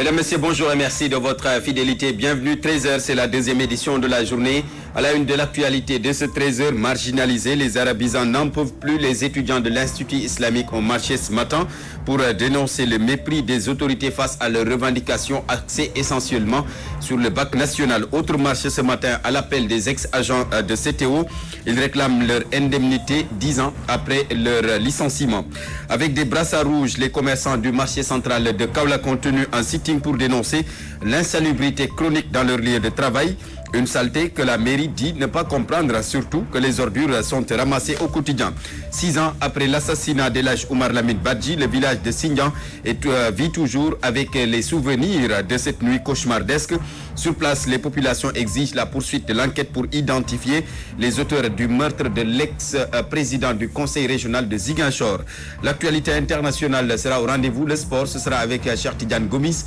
Mesdames, Messieurs, bonjour et merci de votre fidélité. Bienvenue, 13h, c'est la deuxième édition de la journée. À la une de l'actualité de ce 13h, marginalisés, les arabisans n'en peuvent plus. Les étudiants de l'Institut islamique ont marché ce matin pour dénoncer le mépris des autorités face à leurs revendications axées essentiellement sur le bac national. Autre marche ce matin à l'appel des ex-agents de CTO. Ils réclament leur indemnité 10 ans après leur licenciement. Avec des brassards rouges, les commerçants du marché central de Kaolack ont tenu un sitting pour dénoncer l'insalubrité chronique dans leur lieu de travail. Une saleté que la mairie dit ne pas comprendre, surtout que les ordures sont ramassées au quotidien. 6 ans après l'assassinat d'Elhadj Oumar Lamine Badji, le village de Sindian vit toujours avec les souvenirs de cette nuit cauchemardesque. Sur place, les populations exigent la poursuite de l'enquête pour identifier les auteurs du meurtre de l'ex-président du conseil régional de Ziguinchor. L'actualité internationale sera au rendez-vous. Le sport, ce sera avec Cheikh Tidiane Gomis.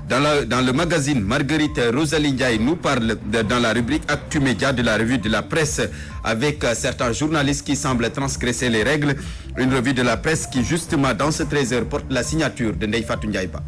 Dans le magazine, Marguerite Rosalie Ndiaye nous parle dans la rubrique Actu Média de la revue de la presse avec certains journalistes qui semblent transgresser les règles. Une revue de la presse qui, justement, dans ce 13h, porte la signature de Ndeye Fatou Ndiaye Ba.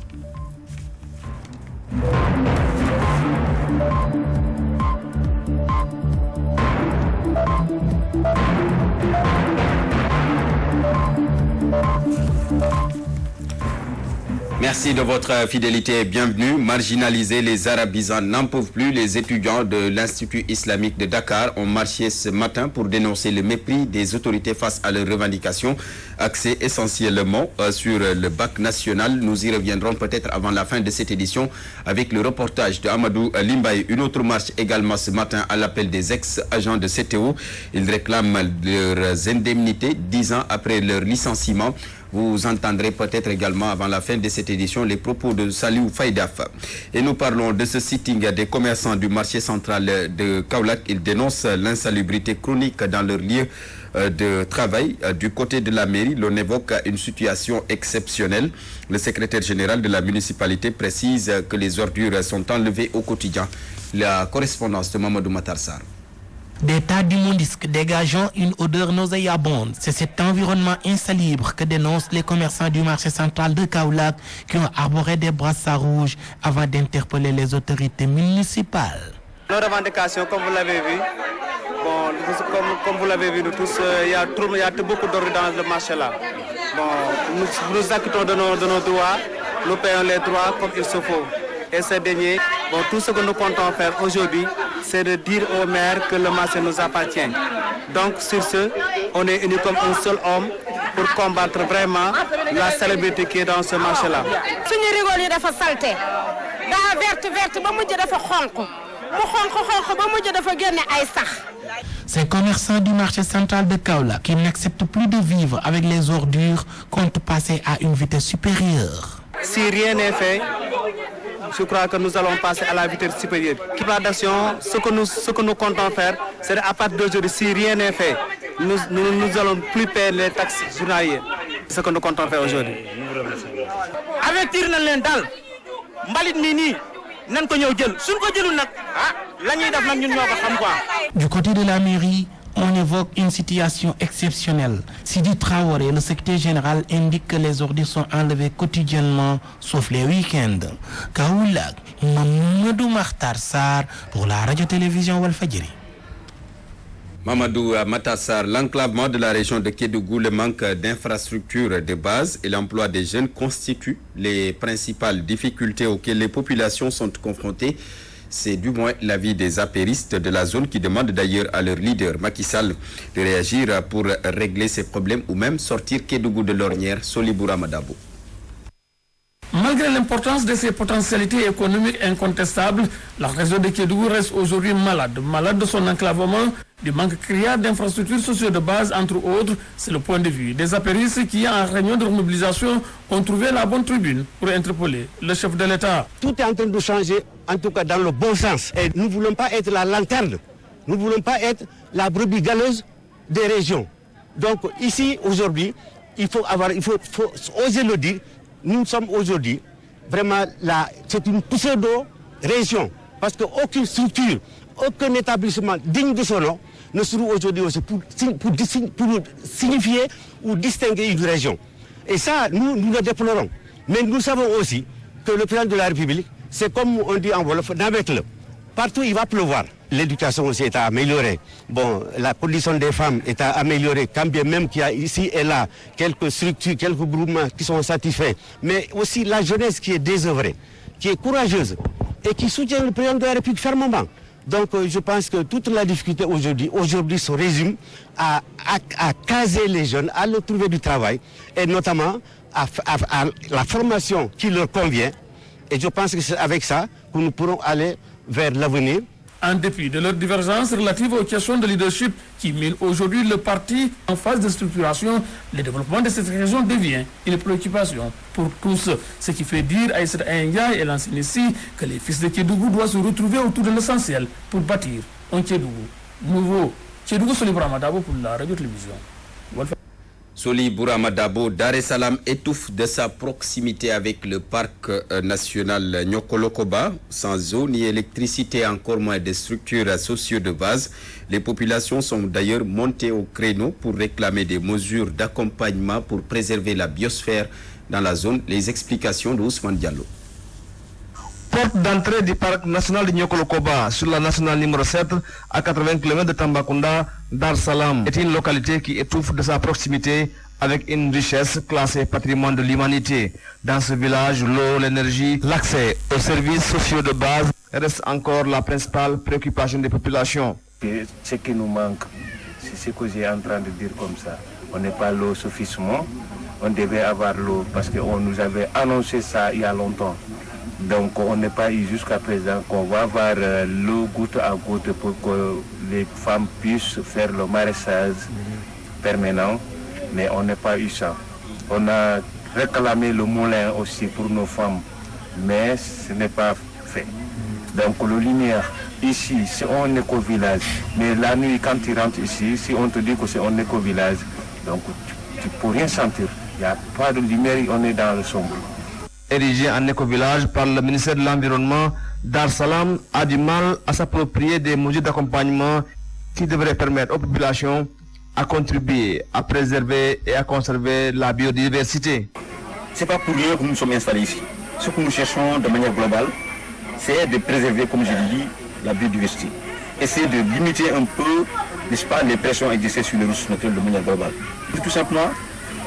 Merci de votre fidélité et bienvenue. Marginalisés, les arabisans n'en peuvent plus. Les étudiants de l'Institut islamique de Dakar ont marché ce matin pour dénoncer le mépris des autorités face à leurs revendications axées essentiellement sur le bac national. Nous y reviendrons peut-être avant la fin de cette édition avec le reportage de Amadou Limbaye. Une autre marche également ce matin à l'appel des ex-agents de CTO. Ils réclament leurs indemnités 10 ans après leur licenciement. Vous entendrez peut-être également avant la fin de cette édition les propos de Saliou Faïdaf. Et nous parlons de ce sitting des commerçants du marché central de Kaolack. Ils dénoncent l'insalubrité chronique dans leur lieu de travail. Du côté de la mairie, l'on évoque une situation exceptionnelle. Le secrétaire général de la municipalité précise que les ordures sont enlevées au quotidien. La correspondance de Mamadou Matarsar. Des tas d'immondices dégageant une odeur nauséabonde. C'est cet environnement insalubre que dénoncent les commerçants du marché central de Kaolack qui ont arboré des brassards rouges avant d'interpeller les autorités municipales. Nos revendications, comme vous l'avez vu, comme vous l'avez vu nous tous, il y a beaucoup d'ordures dans le marché là. Nous nous acquittons de nos droits, nous payons les droits comme il se faut. Et ce dernier, tout ce que nous comptons faire aujourd'hui, c'est de dire au maire que le marché nous appartient. Donc sur ce, on est unis comme un seul homme pour combattre vraiment la célébrité qui est dans ce marché-là. Ces commerçants du marché central de Kaolack qui n'acceptent plus de vivre avec les ordures comptent passer à une vitesse supérieure. Si rien n'est fait, je crois que nous allons passer à la vitesse supérieure. Plan d'action, ce que nous comptons faire, c'est à partir d'aujourd'hui, si rien n'est fait, nous allons plus payer les taxes journalières. C'est ce que nous comptons faire aujourd'hui. Avec Tirnalendal, Mbalit Mini, du côté de la mairie, on évoque une situation exceptionnelle. Sidi Traoré, le secrétaire général, indique que les ordures sont enlevées quotidiennement, sauf les week-ends. Kaolack, Mamadou Makhtar pour la radio-télévision Walfadjri. Mamadou Matassar, l'enclavement de la région de Kédougou, le manque d'infrastructures de base et l'emploi des jeunes constituent les principales difficultés auxquelles les populations sont confrontées. C'est du moins l'avis des apéristes de la zone qui demandent d'ailleurs à leur leader Macky Sall de réagir pour régler ces problèmes ou même sortir Kédougou de l'ornière. Soliboura Madabo. Malgré l'importance de ses potentialités économiques incontestables, la région de Kédougou reste aujourd'hui malade de son enclavement, du manque criard d'infrastructures sociales de base, entre autres. C'est le point de vue des apéristes qui, en réunion de remobilisation, ont trouvé la bonne tribune pour interpeller le chef de l'État. Tout est en train de changer, en tout cas dans le bon sens. Et nous ne voulons pas être la lanterne, nous ne voulons pas être la brebis galeuse des régions. Donc ici, aujourd'hui, il faut oser le dire. Nous sommes aujourd'hui, vraiment, c'est une pseudo-région. Parce qu'aucune structure, aucun établissement digne de son nom ne se trouve aujourd'hui aussi pour signifier ou distinguer une région. Et ça, nous le déplorons. Mais nous savons aussi que le président de la République, c'est comme on dit en Wolof, navette-le. Partout il va pleuvoir. L'éducation aussi est améliorée. Bon, la condition des femmes est améliorée, quand bien même qu'il y a ici et là quelques structures, quelques groupements qui sont satisfaits. Mais aussi la jeunesse qui est désœuvrée, qui est courageuse et qui soutient le président de la République fermement. Donc je pense que toute la difficulté aujourd'hui se résume à caser les jeunes, à leur trouver du travail et notamment à la formation qui leur convient. Et je pense que c'est avec ça que nous pourrons aller vers l'avenir. En dépit de leurs divergences relatives aux questions de leadership qui minent aujourd'hui le parti en phase de structuration, le développement de cette région devient une préoccupation pour tous. Ce qui fait dire à Aïssata Ndiaye et l'enseigne ici que les fils de Kédougou doivent se retrouver autour de l'essentiel pour bâtir un Kédougou nouveau. Kédougou Soli Bourama Dabo pour la radio-télévision. Soli Bourama Dabo, Dar es Salaam étouffe de sa proximité avec le parc national Nyokolokoba. Sans eau ni électricité, encore moins de structures sociaux de base. Les populations sont d'ailleurs montées au créneau pour réclamer des mesures d'accompagnement pour préserver la biosphère dans la zone. Les explications de Ousmane Diallo. Porte d'entrée du parc national de Nyokolokoba sur la nationale numéro 7 à 80 km de Tambacounda, Dar es Salaam est une localité qui étouffe de sa proximité avec une richesse classée patrimoine de l'humanité. Dans ce village, l'eau, l'énergie, l'accès aux services sociaux de base reste encore la principale préoccupation des populations. Ce qui nous manque, c'est ce que j'ai en train de dire comme ça. On n'est pas l'eau suffisamment, on devait avoir l'eau parce qu'on nous avait annoncé ça il y a longtemps. Donc on n'est pas eu jusqu'à présent qu'on va avoir l'eau goutte à goutte pour que les femmes puissent faire le maraîchage permanent, mais on n'a pas eu ça. On a réclamé le moulin aussi pour nos femmes, mais ce n'est pas fait. Donc le lumière, ici, c'est un éco-village, mais la nuit quand tu rentres ici, si on te dit que c'est un éco-village, donc tu ne peux rien sentir. Il n'y a pas de lumière, on est dans le sombre. Érigé en éco-village par le ministère de l'Environnement, Dar es Salaam a du mal à s'approprier des mesures d'accompagnement qui devraient permettre aux populations à contribuer, à préserver et à conserver la biodiversité. Ce n'est pas pour rien que nous sommes installés ici. Ce que nous cherchons de manière globale, c'est de préserver, comme je l'ai dit, la biodiversité. Essayer de limiter un peu, n'est-ce pas, les pressions exercées sur les ressources naturelles de manière globale. Tout simplement,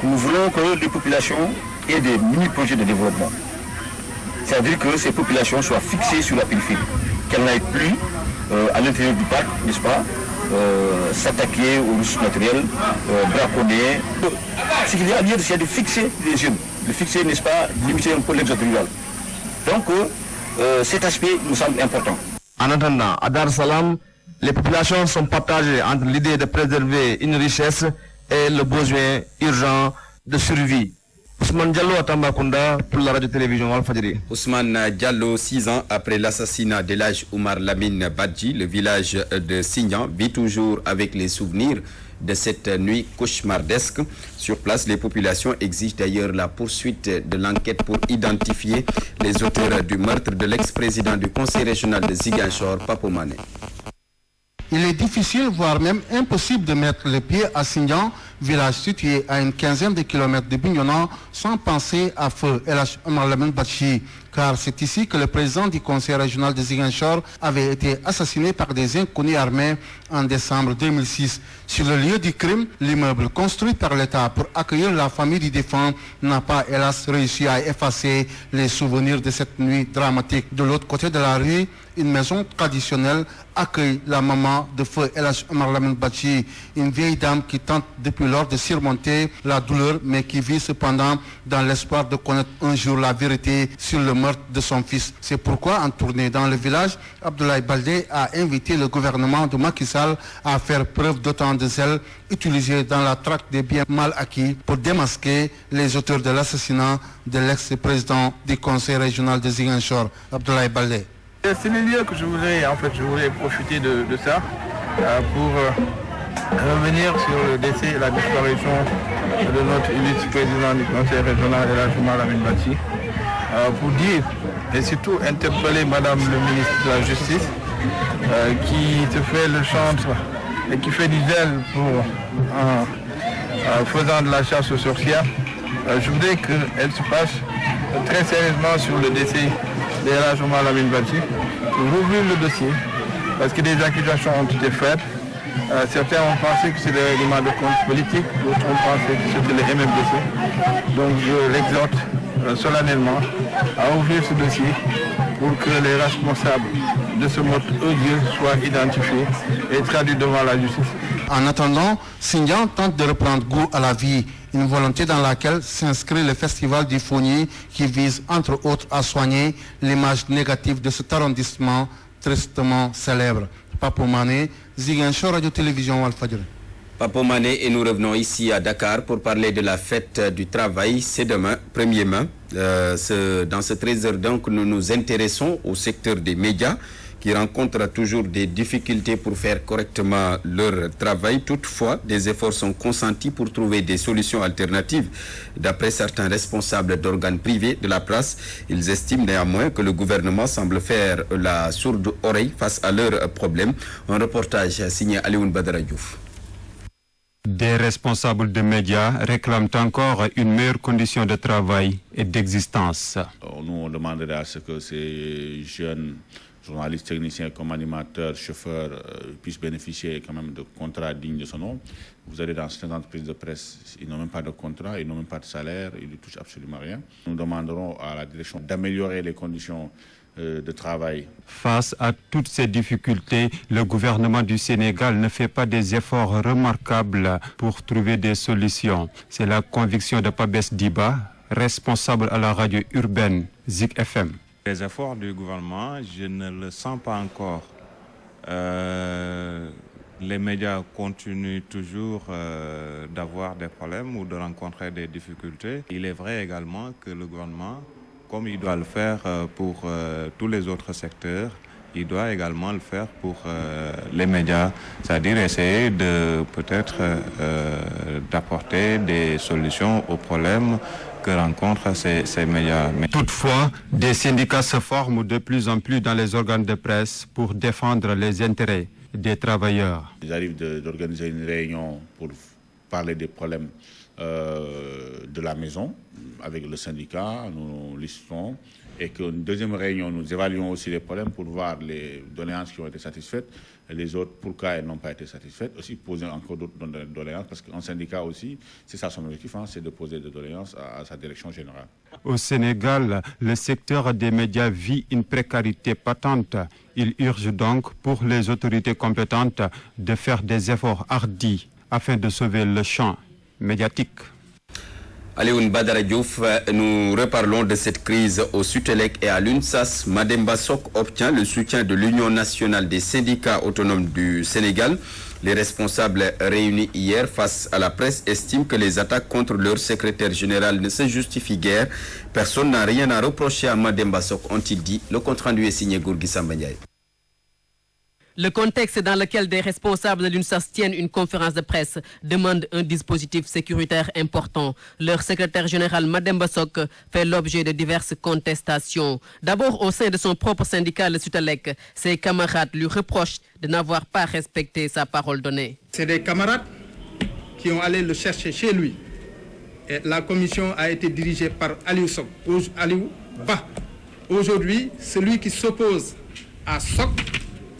nous voulons que les populations aient des mini-projets de développement. C'est-à-dire que ces populations soient fixées sur la périphérie, qu'elles n'aillent plus à l'intérieur du parc, n'est-ce pas, s'attaquer aux ressources naturelles, braconner. Ce qu'il y a lieu, c'est de fixer les jeunes, de fixer, n'est-ce pas, limiter un peu l'exode rural. Donc, cet aspect nous semble important. En attendant, à Dar es Salaam, les populations sont partagées entre l'idée de préserver une richesse et le besoin urgent de survie. Ousmane Diallo à Tambacounda pour la radio-télévision Walfadjri. Ousmane Diallo, 6 ans après l'assassinat d'Elhadj Oumar Lamine Badji, le village de Signan vit toujours avec les souvenirs de cette nuit cauchemardesque. Sur place, les populations exigent d'ailleurs la poursuite de l'enquête pour identifier les auteurs du meurtre de l'ex-président du conseil régional de Ziguinchor, Papo Mané. Il est difficile, voire même impossible de mettre le pied à Signan, village situé à une quinzaine de kilomètres de Bignona, sans penser à feu Elhadj Oumar Lamine Badji, car c'est ici que le président du conseil régional de Ziguinchor avait été assassiné par des inconnus armés en décembre 2006. Sur le lieu du crime, l'immeuble construit par l'État pour accueillir la famille du défunt n'a pas, hélas, réussi à effacer les souvenirs de cette nuit dramatique. De l'autre côté de la rue, une maison traditionnelle accueille la maman de feu Elhadj Oumar Lamine Badji, une vieille dame qui tente depuis lors de surmonter la douleur, mais qui vit cependant dans l'espoir de connaître un jour la vérité sur le meurtre de son fils. C'est pourquoi, en tournée dans le village, Abdoulaye Baldé a invité le gouvernement de Macky Sall à faire preuve d'autant de zèle utilisé dans la traque des biens mal acquis pour démasquer les auteurs de l'assassinat de l'ex-président du conseil régional de Ziguinchor, Abdoulaye Baldé. C'est le lieu que je voulais profiter de ça pour revenir sur le décès et la disparition de notre illustre président du conseil régional, Elhadj Oumar Lamine Badji, pour dire et surtout interpeller Madame le ministre de la Justice qui se fait le chantre et qui fait du zèle pour faisant de la chasse aux sorcières. Je voudrais qu'elle se passe très sérieusement sur le décès de El Hadj Omar Lamine Badji, pour rouvrir le dossier, parce que des accusations ont été faites. Certains ont pensé que c'est des règlements de compte politique, d'autres ont pensé que c'était le MMDC. Donc je l'exhorte solennellement à ouvrir ce dossier pour que les responsables de ce mode odieux soient identifiés et traduits devant la justice. En attendant, Sindian tente de reprendre goût à la vie, une volonté dans laquelle s'inscrit le festival du Fougnier qui vise entre autres à soigner l'image négative de cet arrondissement tristement célèbre. Papo Mané, Ziguinchor, Radio-Télévision Walfadjri. Papo Mané, et nous revenons ici à Dakar pour parler de la fête du travail. C'est demain, 1er mai. Dans ce 13h, donc, nous nous intéressons au secteur des médias qui rencontrent toujours des difficultés pour faire correctement leur travail. Toutefois, des efforts sont consentis pour trouver des solutions alternatives. D'après certains responsables d'organes privés de la presse, ils estiment néanmoins que le gouvernement semble faire la sourde oreille face à leurs problèmes. Un reportage signé Alioune Badara Diouf. Des responsables de médias réclament encore une meilleure condition de travail et d'existence. Nous, on demanderait à ce que ces jeunes journalistes, techniciens comme animateurs, chauffeurs puissent bénéficier quand même de contrats dignes de ce nom. Vous allez dans certaines entreprises de presse, ils n'ont même pas de contrat, ils n'ont même pas de salaire, ils ne touchent absolument rien. Nous demanderons à la direction d'améliorer les conditions de travail. Face à toutes ces difficultés, le gouvernement du Sénégal ne fait pas des efforts remarquables pour trouver des solutions. C'est la conviction de Pabès Diba, responsable à la radio urbaine Zik FM. Les efforts du gouvernement, je ne le sens pas encore. Les médias continuent toujours d'avoir des problèmes ou de rencontrer des difficultés. Il est vrai également que le gouvernement, comme il doit le faire pour tous les autres secteurs, il doit également le faire pour les médias, c'est-à-dire essayer de peut-être d'apporter des solutions aux problèmes que rencontrent ces médias. Toutefois, des syndicats se forment de plus en plus dans les organes de presse pour défendre les intérêts des travailleurs. Il arrive d'organiser une réunion pour parler des problèmes de la maison avec le syndicat, nous listons, et qu'une deuxième réunion, nous évaluons aussi les problèmes pour voir les doléances qui ont été satisfaites, et les autres, pourquoi elles n'ont pas été satisfaites, aussi poser encore d'autres doléances, parce qu'un syndicat aussi, c'est ça son objectif, c'est de poser des doléances à sa direction générale. Au Sénégal, le secteur des médias vit une précarité patente. Il urge donc pour les autorités compétentes de faire des efforts hardis afin de sauver le champ médiatique. Alioune Badara Diouf, nous reparlons de cette crise au Sutelec et à l'UNSAS. Mademba Sok obtient le soutien de l'Union nationale des syndicats autonomes du Sénégal. Les responsables réunis hier face à la presse estiment que les attaques contre leur secrétaire général ne se justifient guère. Personne n'a rien à reprocher à Mademba Sok, ont-ils dit. Le compte-rendu est signé Gourgui Samba Ndiaye. Le contexte dans lequel des responsables de l'UNSAS tiennent une conférence de presse demande un dispositif sécuritaire important. Leur secrétaire général, Mademba Sok, fait l'objet de diverses contestations. D'abord, au sein de son propre syndicat, le Sutelec, ses camarades lui reprochent de n'avoir pas respecté sa parole donnée. C'est des camarades qui ont allé le chercher chez lui. Et la commission a été dirigée par Aliou Sok, Aliou Ba. Aujourd'hui, celui qui s'oppose à Sok,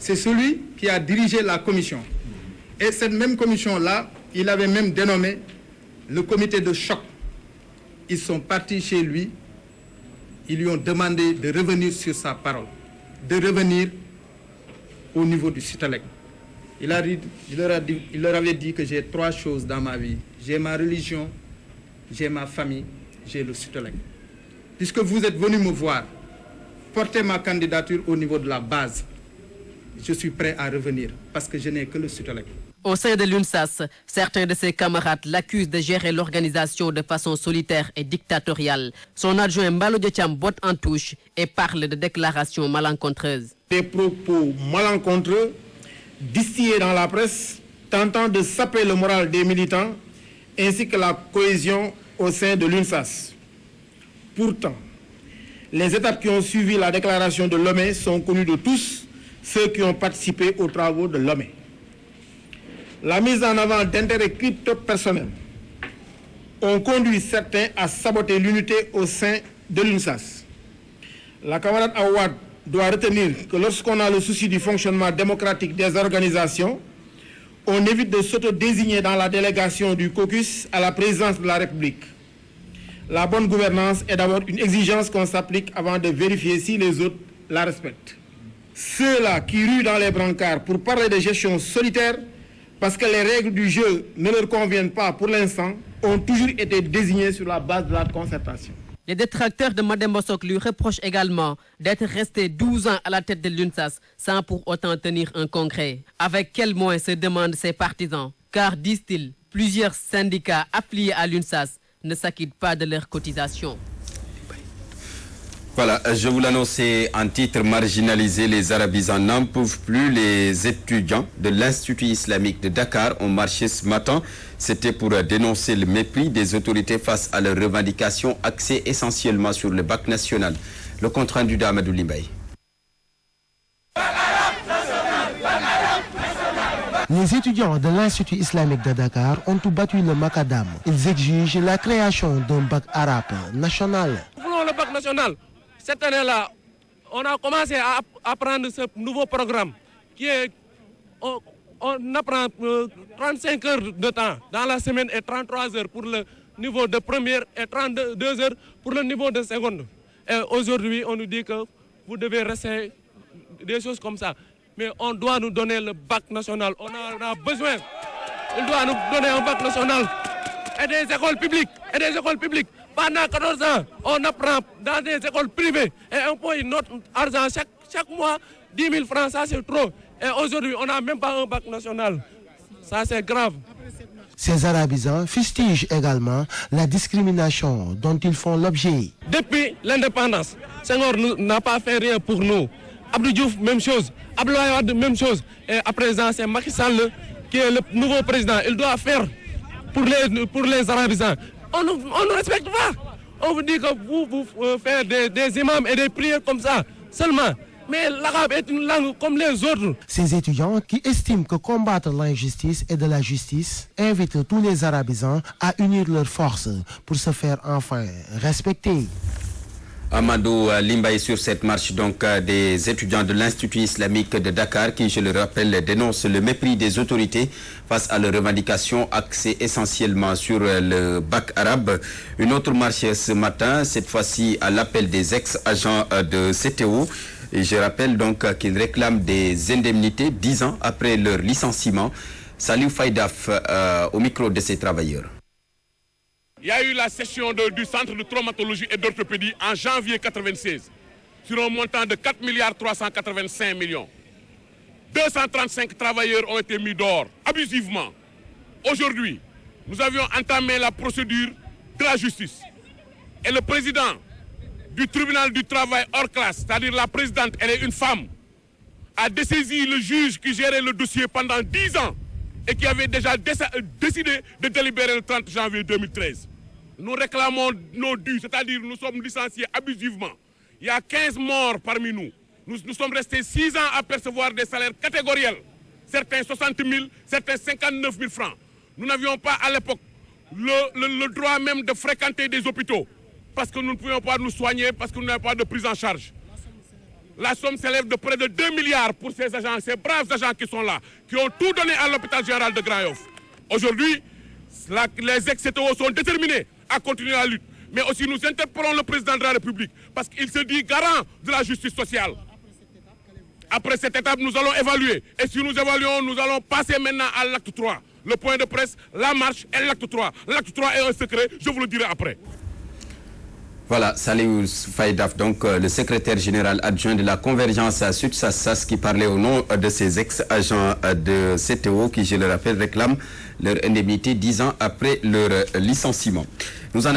c'est celui qui a dirigé la commission. Et cette même commission-là, il avait même dénommé le comité de choc. Ils sont partis chez lui, ils lui ont demandé de revenir sur sa parole, de revenir au niveau du Sutelec. Il leur avait dit que j'ai 3 choses dans ma vie. J'ai ma religion, j'ai ma famille, j'ai le Sutelec. Puisque vous êtes venu me voir, porter ma candidature au niveau de la base. Je suis prêt à revenir parce que je n'ai que le Sutelec. Au sein de l'UNSAS, certains de ses camarades l'accusent de gérer l'organisation de façon solitaire et dictatoriale. Son adjoint Mbalo Diothiam botte en touche et parle de déclarations malencontreuses. Des propos malencontreux distillés dans la presse tentant de saper le moral des militants ainsi que la cohésion au sein de l'UNSAS. Pourtant, les étapes qui ont suivi la déclaration de Lomé sont connues de tous ceux qui ont participé aux travaux de Lomé. La mise en avant d'intérêts crypto-personnels ont conduit certains à saboter l'unité au sein de l'UNSAS. La camarade Awad doit retenir que lorsqu'on a le souci du fonctionnement démocratique des organisations, on évite de s'auto-désigner dans la délégation du caucus à la présidence de la République. La bonne gouvernance est d'abord une exigence qu'on s'applique avant de vérifier si les autres la respectent. Ceux-là qui ruent dans les brancards pour parler de gestion solitaire, parce que les règles du jeu ne leur conviennent pas pour l'instant, ont toujours été désignés sur la base de la concertation. Les détracteurs de Mademba Sock lui reprochent également d'être resté 12 ans à la tête de l'UNSAS sans pour autant tenir un congrès. Avec quels moyens se demandent ses partisans? Car, disent-ils, plusieurs syndicats affiliés à l'UNSAS ne s'acquittent pas de leurs cotisations. Voilà, je vous l'annonçais en titre marginalisé, les arabisans n'en peuvent plus. Les étudiants de l'Institut islamique de Dakar ont marché ce matin. C'était pour dénoncer le mépris des autorités face à leurs revendications axées essentiellement sur le bac national. Le compte rendu d'Amadou Limbay. Les étudiants de l'Institut islamique de Dakar ont tout battu le macadam. Ils exigent la création d'un bac arabe national. Nous voulons le bac national. Cette année-là, on a commencé à apprendre ce nouveau programme qui est, on apprend 35 heures de temps dans la semaine et 33 heures pour le niveau de première et 32 heures pour le niveau de seconde. Et aujourd'hui, on nous dit que vous devez rester des choses comme ça. Mais on doit nous donner le bac national. On en a besoin. Il doit nous donner un bac national. Et des écoles publiques. Et des écoles publiques. Pendant 14 ans, on apprend dans des écoles privées. Et on paye notre argent chaque mois, 10 000 francs, ça c'est trop. Et aujourd'hui, on n'a même pas un bac national. Ça c'est grave. Ces arabisans fustigent également la discrimination dont ils font l'objet. Depuis l'indépendance, Senghor n'a pas fait rien pour nous. Abdou Diouf, même chose. Abdoulaye Wade, même chose. Et à présent, c'est Macky Sall qui est le nouveau président. Il doit faire pour les arabisans. On ne respecte pas. On vous dit que vous faites des imams et des prières comme ça seulement. Mais l'arabe est une langue comme les autres. Ces étudiants qui estiment que combattre l'injustice est de la justice invitent tous les arabisans à unir leurs forces pour se faire enfin respecter. Amadou Limbay sur cette marche donc des étudiants de l'Institut islamique de Dakar qui, je le rappelle, dénoncent le mépris des autorités face à leurs revendications axées essentiellement sur le bac arabe. Une autre marche ce matin, cette fois-ci à l'appel des ex-agents de CTO. Et je rappelle donc qu'ils réclament des indemnités 10 ans après leur licenciement. Salou Faïdaf au micro de ces travailleurs. Il y a eu la session du centre de traumatologie et d'orthopédie en janvier 1996 sur un montant de 4 385 millions. 235 travailleurs ont été mis dehors abusivement. Aujourd'hui, nous avions entamé la procédure de la justice. Et le président du tribunal du travail hors classe, c'est-à-dire la présidente, elle est une femme, a dessaisi le juge qui gérait le dossier pendant 10 ans et qui avait déjà décidé de délibérer le 30 janvier 2013. Nous réclamons nos dus, c'est-à-dire nous sommes licenciés abusivement. Il y a 15 morts parmi nous. Nous sommes restés 6 ans à percevoir des salaires catégoriels. Certains 60 000, certains 59 000 francs. Nous n'avions pas à l'époque le droit même de fréquenter des hôpitaux parce que nous ne pouvions pas nous soigner, parce que nous n'avions pas de prise en charge. La somme s'élève de près de 2 milliards pour ces agents, ces braves agents qui sont là, qui ont tout donné à l'hôpital général de Grand Yoff. Aujourd'hui, les ex-CTO sont déterminés à continuer la lutte. Mais aussi nous interpellons le président de la République parce qu'il se dit garant de la justice sociale. Après cette étape, nous allons évaluer. Et si nous évaluons, nous allons passer maintenant à l'acte 3. Le point de presse, la marche et l'acte 3. L'acte 3 est un secret, je vous le dirai après. Voilà, Salou Faïdaf, donc le secrétaire général adjoint de la Convergence à Sud-Sassas qui parlait au nom de ces ex-agents de CTO qui, je le rappelle, réclament leur indemnité 10 ans après leur licenciement. Nous en